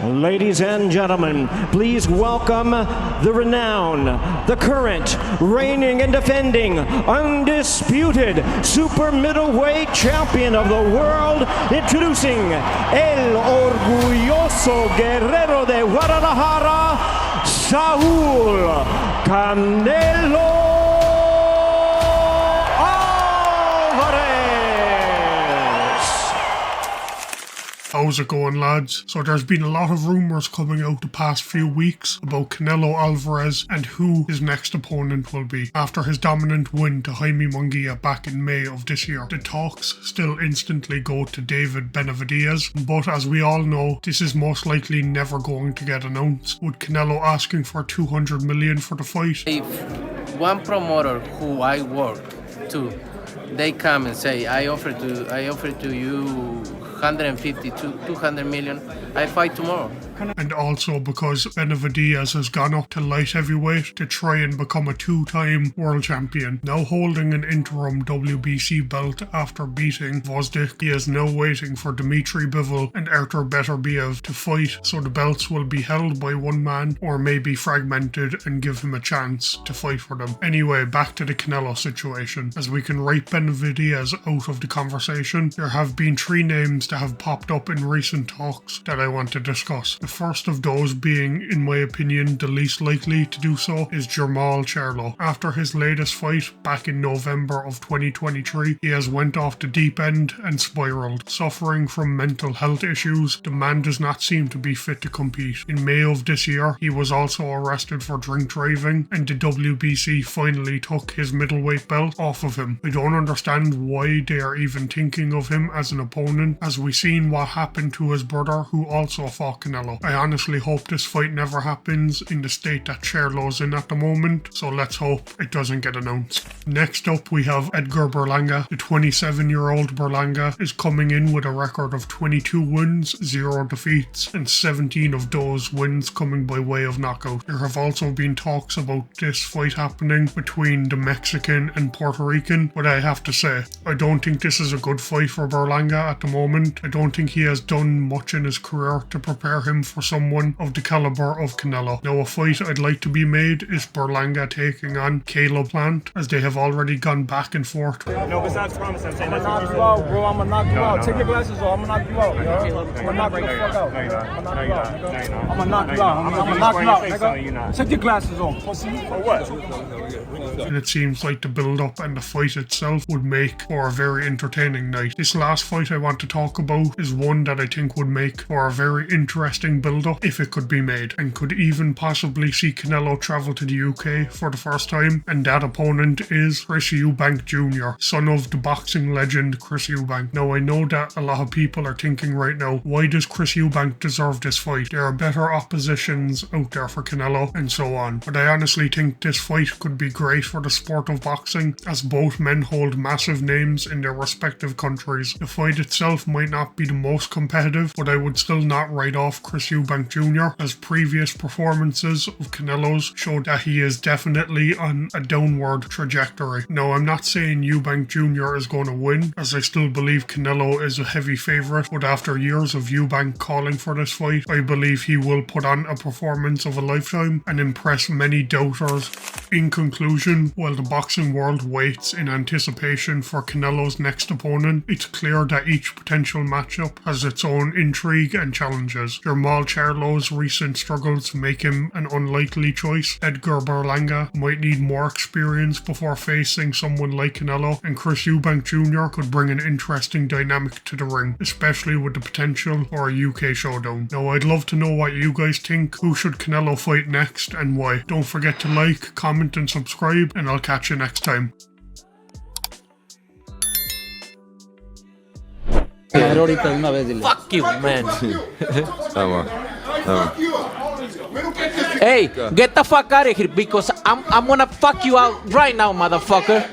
Ladies and gentlemen, please welcome the renowned, the current, reigning and defending, undisputed super middleweight champion of the world, introducing El Orgulloso Guerrero de Guadalajara, Saúl Canelo How's it going, lads? So there's been a lot of rumours coming out the past few weeks about Canelo Alvarez and who his next opponent will be. After his dominant win to Jaime Munguia back in May of this year, the talks still instantly go to David Benavidez, but as we all know, this is most likely never going to get announced, with Canelo asking for $200 million for the fight. If one promoter who I work to, they come and say, I offer to you 150 to 200 million, I fight tomorrow. And also because Benavidez has gone up to light heavyweight to try and become a two-time world champion. Now holding an interim WBC belt after beating Gvozdyk, he is now waiting for Dmitry Bivol and Artur Beterbiev to fight, so the belts will be held by one man or maybe fragmented and give him a chance to fight for them. Anyway, back to the Canelo situation. As we can write Benavidez out of the conversation, there have been three names that have popped up in recent talks that I want to discuss. The first of those being, in my opinion, the least likely to do so is Jermall Charlo. After his latest fight back in November of 2023, he has went off the deep end and spiraled. Suffering from mental health issues, the man does not seem to be fit to compete. In May of this year, he was also arrested for drink driving, and the WBC finally took his middleweight belt off of him. I don't understand why they are even thinking of him as an opponent, as we seen what happened to his brother who also fought Canelo. I honestly hope this fight never happens in the state that Charlo's in at the moment, so let's hope it doesn't get announced. Next up we have Edgar Berlanga. The 27-year-old Berlanga is coming in with a record of 22 wins, 0 defeats, and 17 of those wins coming by way of knockout. There have also been talks about this fight happening between the Mexican and Puerto Rican, but I have to say, I don't think this is a good fight for Berlanga at the moment. I don't think he has done much in his career to prepare him for someone of the caliber of Canelo. Now a fight I'd like to be made is Berlanga taking on Caleb Plant, as they have already gone back and forth. No, besides promise, I'm saying I'm gonna knock you out, bro. I'm gonna knock you out. Take your glasses off. I'm gonna knock you out. I'm gonna knock you the fuck out. I'm gonna knock you out. I'm gonna knock you out, nigga. Take your glasses off, pussy. For what? And it seems like the build-up and the fight itself would make for a very entertaining night. This last fight I want to talk about is one that I think would make for a very interesting build-up if it could be made, and could even possibly see Canelo travel to the UK for the first time, and that opponent is Chris Eubank Jr., son of the boxing legend Chris Eubank. Now I know that a lot of people are thinking right now, why does Chris Eubank deserve this fight? There are better oppositions out there for Canelo and so on, but I honestly think this fight could be great for the sport of boxing, as both men hold massive names in their respective countries. The fight itself might not be the most competitive, but I would still not write off Chris Eubank Jr., as previous performances of Canelo's showed that he is definitely on a downward trajectory. Now I'm not saying Eubank Jr. is going to win, as I still believe Canelo is a heavy favourite, but after years of Eubank calling for this fight, I believe he will put on a performance of a lifetime and impress many doubters. In conclusion, while the boxing world waits in anticipation for Canelo's next opponent, it's clear that each potential matchup has its own intrigue and challenges. Jermall Charlo's recent struggles make him an unlikely choice. Edgar Berlanga might need more experience before facing someone like Canelo, and Chris Eubank Jr. could bring an interesting dynamic to the ring, especially with the potential for a UK showdown. Now I'd love to know what you guys think. Who should Canelo fight next and why? Don't forget to like, comment and subscribe, and I'll catch you next time. Fuck you, man. Hey, get the fuck out of here, because I'm gonna fuck you out right now, motherfucker.